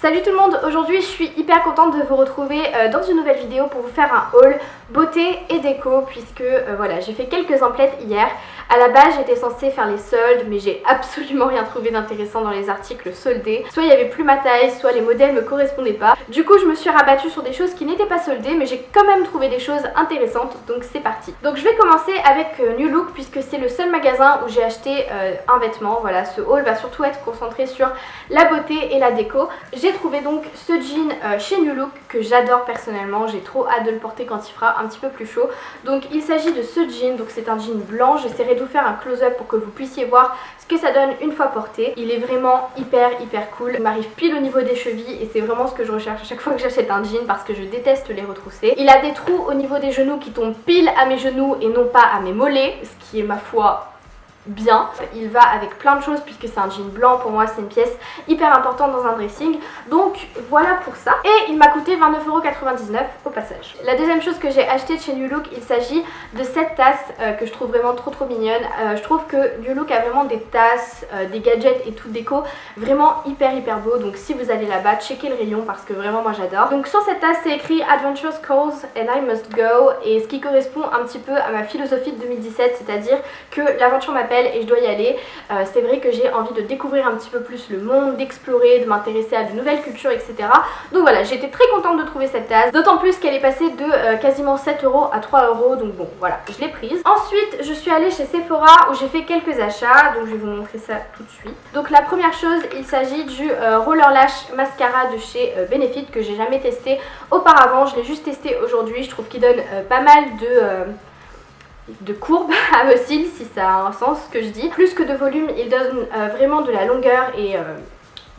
Salut tout le monde, aujourd'hui je suis hyper contente de vous retrouver dans une nouvelle vidéo pour vous faire un haul beauté et déco puisque voilà, j'ai fait quelques emplettes hier. À la base j'étais censée faire les soldes mais j'ai absolument rien trouvé d'intéressant dans les articles soldés. Soit il n'y avait plus ma taille, soit les modèles me correspondaient pas. Du coup je me suis rabattue sur des choses qui n'étaient pas soldées mais j'ai quand même trouvé des choses intéressantes, donc c'est parti. Donc je vais commencer avec New Look puisque c'est le seul magasin où j'ai acheté un vêtement. Voilà, ce haul va surtout être concentré sur la beauté et la déco. J'ai trouvé donc ce jean chez New Look que j'adore personnellement, j'ai trop hâte de le porter quand il fera un petit peu plus chaud. Donc il s'agit de ce jean, donc c'est un jean blanc, j'essaierai de vous faire un close-up pour que vous puissiez voir ce que ça donne une fois porté. Il est vraiment hyper cool, il m'arrive pile au niveau des chevilles et c'est vraiment ce que je recherche à chaque fois que j'achète un jean parce que je déteste les retrousser. Il a des trous au niveau des genoux qui tombent pile à mes genoux et non pas à mes mollets, ce qui est ma foi bien. Il va avec plein de choses puisque c'est un jean blanc, pour moi c'est une pièce hyper importante dans un dressing, donc voilà pour ça. Et il m'a coûté 29,99€ au passage. La deuxième chose que j'ai acheté de chez New Look, il s'agit de cette tasse que je trouve vraiment trop mignonne. Je trouve que New Look a vraiment des tasses, des gadgets et tout déco vraiment hyper beau, donc si vous allez là-bas, checkez le rayon parce que vraiment moi j'adore. Donc sur cette tasse c'est écrit Adventures Calls and I Must Go, et ce qui correspond un petit peu à ma philosophie de 2017, c'est-à-dire que l'aventure m'appelle et je dois y aller. C'est vrai que j'ai envie de découvrir un petit peu plus le monde, d'explorer, de m'intéresser à de nouvelles cultures, etc. Donc voilà, j'étais très contente de trouver cette tasse, d'autant plus qu'elle est passée de quasiment 7€ à 3€, donc bon voilà, je l'ai prise. Ensuite je suis allée chez Sephora où j'ai fait quelques achats, donc je vais vous montrer ça tout de suite. Donc la première chose, il s'agit du Roller Lash Mascara de chez Benefit que j'ai jamais testé auparavant, je l'ai juste testé aujourd'hui. Je trouve qu'il donne pas mal de courbe à vos cils, si ça a un sens ce que je dis. Plus que de volume, il donne vraiment de la longueur et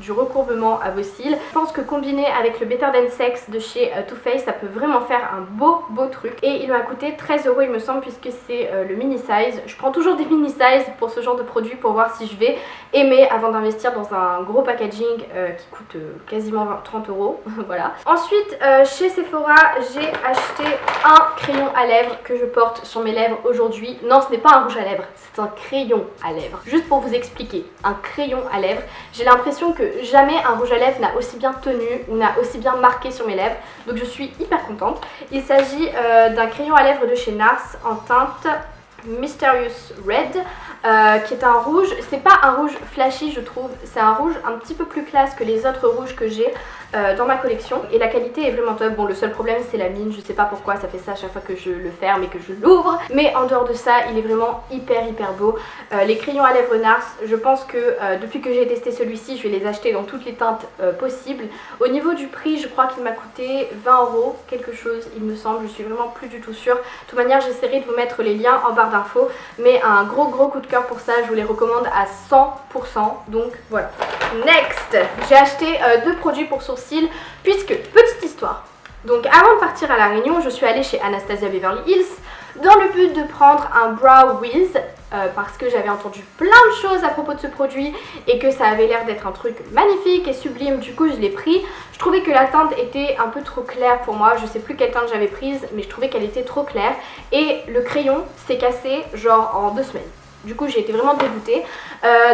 du recourbement à vos cils. Je pense que combiné avec le Better Than Sex de chez Too Faced, ça peut vraiment faire un beau truc. Et il m'a coûté 13€ il me semble, puisque c'est le mini size. Je prends toujours des mini size pour ce genre de produit pour voir si je vais aimer avant d'investir dans un gros packaging qui coûte quasiment 30€. Voilà. Ensuite chez Sephora j'ai acheté un crayon à lèvres que je porte sur mes lèvres aujourd'hui. Non, ce n'est pas un rouge à lèvres, c'est un crayon à lèvres. Juste pour vous expliquer, un crayon à lèvres, j'ai l'impression que jamais un rouge à lèvres n'a aussi bien tenu ou n'a aussi bien marqué sur mes lèvres, donc je suis hyper contente. Il s'agit d'un crayon à lèvres de chez NARS en teinte Mysterious Red, qui est un rouge. C'est pas un rouge flashy, je trouve, c'est un rouge un petit peu plus classe que les autres rouges que j'ai dans ma collection, et la qualité est vraiment top. Bon, le seul problème c'est la mine, je sais pas pourquoi ça fait ça à chaque fois que je le ferme et que je l'ouvre, mais en dehors de ça il est vraiment hyper beau. Les crayons à lèvres NARS, je pense que depuis que j'ai testé celui-ci je vais les acheter dans toutes les teintes possibles. Au niveau du prix, je crois qu'il m'a coûté 20€ quelque chose il me semble, je suis vraiment plus du tout sûre. De toute manière j'essaierai de vous mettre les liens en barre d'infos, mais un gros coup de cœur pour ça, je vous les recommande à 100%, donc voilà. Next, j'ai acheté deux produits pour sourcils puisque, petite histoire, donc avant de partir à La Réunion, je suis allée chez Anastasia Beverly Hills dans le but de prendre un Brow Wiz parce que j'avais entendu plein de choses à propos de ce produit et que ça avait l'air d'être un truc magnifique et sublime. Du coup je l'ai pris. Je trouvais que la teinte était un peu trop claire pour moi, je sais plus quelle teinte j'avais prise mais je trouvais qu'elle était trop claire et le crayon s'est cassé genre en 2 semaines. Du coup j'ai été vraiment dégoûtée,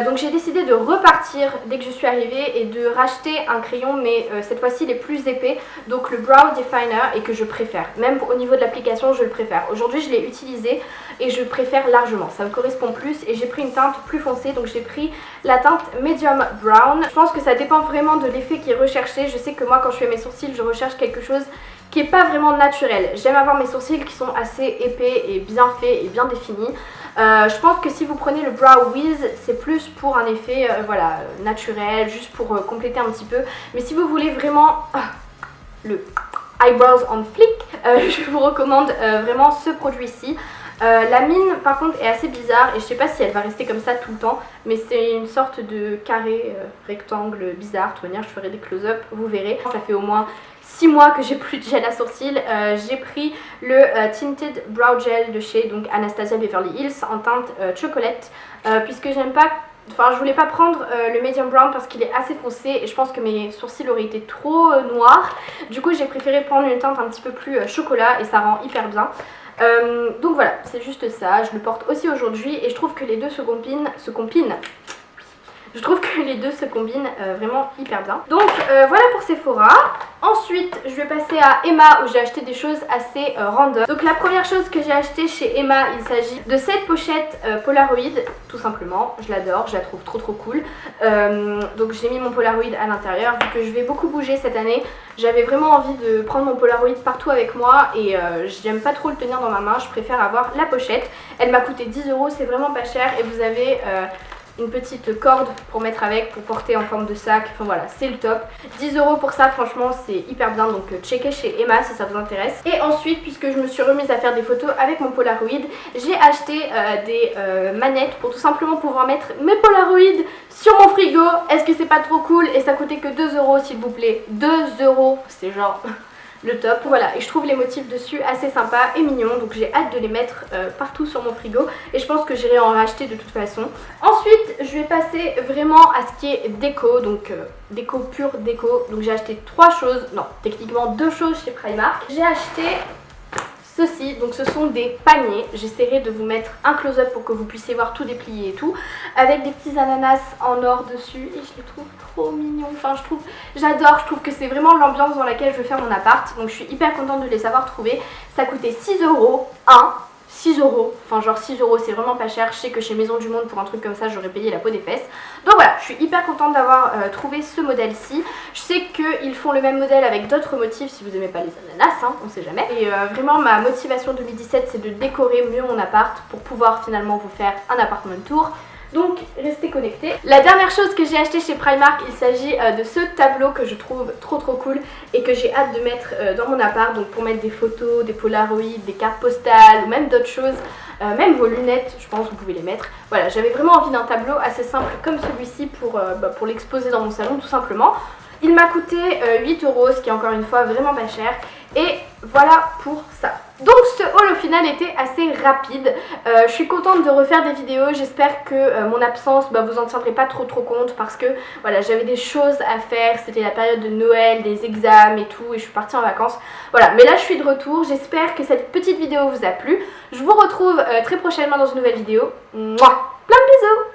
donc j'ai décidé de repartir dès que je suis arrivée et de racheter un crayon, mais cette fois-ci il est plus épais, donc le Brow Definer, et que je préfère, même au niveau de l'application je le préfère. Aujourd'hui je l'ai utilisé et je préfère largement, ça me correspond plus et j'ai pris une teinte plus foncée, donc j'ai pris la teinte Medium Brown. Je pense que ça dépend vraiment de l'effet qui est recherché. Je sais que moi quand je fais mes sourcils je recherche quelque chose qui n'est pas vraiment naturel. J'aime avoir mes sourcils qui sont assez épais et bien faits et bien définis. Je pense que si vous prenez le Brow Wiz, c'est plus pour un effet voilà, naturel, juste pour compléter un petit peu. Mais si vous voulez vraiment le eyebrows on flick, je vous recommande vraiment ce produit-ci. La mine par contre est assez bizarre et je sais pas si elle va rester comme ça tout le temps, mais c'est une sorte de carré rectangle bizarre. De toute manière je ferai des close-up, vous verrez. Ça fait au moins 6 mois que j'ai plus de gel à sourcils. J'ai pris le Tinted Brow Gel de chez donc Anastasia Beverly Hills en teinte chocolate, puisque j'aime pas. Enfin, je voulais pas prendre le medium brown parce qu'il est assez foncé et je pense que mes sourcils auraient été trop noirs. Du coup j'ai préféré prendre une teinte un petit peu plus chocolat et ça rend hyper bien. Donc voilà, c'est juste ça, je le porte aussi aujourd'hui et je trouve que les deux se combinent Je trouve que les deux se combinent vraiment hyper bien. Donc voilà pour Sephora. Ensuite je vais passer à Emma où j'ai acheté des choses assez random. Donc la première chose que j'ai acheté chez Emma, il s'agit de cette pochette Polaroid, tout simplement. Je l'adore, je la trouve trop cool. Donc j'ai mis mon Polaroid à l'intérieur. Vu que je vais beaucoup bouger cette année, j'avais vraiment envie de prendre mon Polaroid partout avec moi. Et j'aime pas trop le tenir dans ma main, je préfère avoir la pochette. Elle m'a coûté 10 €, c'est vraiment pas cher. Et vous avez une petite corde pour mettre avec, pour porter en forme de sac, enfin voilà, c'est le top. 10 € pour ça, franchement c'est hyper bien, donc checkez chez Emma si ça vous intéresse. Et ensuite, puisque je me suis remise à faire des photos avec mon Polaroid, j'ai acheté des manettes pour tout simplement pouvoir mettre mes Polaroids sur mon frigo. Est-ce que c'est pas trop cool? Et ça coûtait que 2 € s'il vous plaît, 2 €, c'est genre... le top. Voilà, et je trouve les motifs dessus assez sympas et mignons, donc j'ai hâte de les mettre partout sur mon frigo et je pense que j'irai en racheter de toute façon. Ensuite je vais passer vraiment à ce qui est déco, donc déco pure déco. Donc j'ai acheté 3 choses, non techniquement 2 choses chez Primark. J'ai acheté ceci, donc ce sont des paniers. J'essaierai de vous mettre un close-up pour que vous puissiez voir tout déplié et tout, avec des petits ananas en or dessus et je les trouve trop mignons. Enfin j'adore, je trouve que c'est vraiment l'ambiance dans laquelle je veux faire mon appart. Donc je suis hyper contente de les avoir trouvés. Ça coûtait 6 €, 6 €, enfin genre 6 € c'est vraiment pas cher. Je sais que chez Maison du Monde pour un truc comme ça j'aurais payé la peau des fesses. Donc voilà, je suis hyper contente d'avoir trouvé ce modèle-ci. Je sais qu'ils font le même modèle avec d'autres motifs si vous aimez pas les ananas, hein, on sait jamais. Et vraiment ma motivation 2017 c'est de décorer mieux mon appart pour pouvoir finalement vous faire un apartment tour. Donc restez connectés. La dernière chose que j'ai acheté chez Primark, il s'agit de ce tableau que je trouve trop cool et que j'ai hâte de mettre dans mon appart. Donc pour mettre des photos, des polaroids, des cartes postales ou même d'autres choses. Même vos lunettes, je pense que vous pouvez les mettre. Voilà, j'avais vraiment envie d'un tableau assez simple comme celui-ci pour l'exposer dans mon salon tout simplement. Il m'a coûté 8 €, ce qui est encore une fois vraiment pas cher. Et voilà pour ça. Donc ce haul au final était assez rapide. Je suis contente de refaire des vidéos. J'espère que mon absence, vous en tiendrez pas trop compte parce que voilà, j'avais des choses à faire. C'était la période de Noël, des examens et tout, et je suis partie en vacances. Voilà, mais là je suis de retour. J'espère que cette petite vidéo vous a plu. Je vous retrouve très prochainement dans une nouvelle vidéo. Mouah, plein de bisous.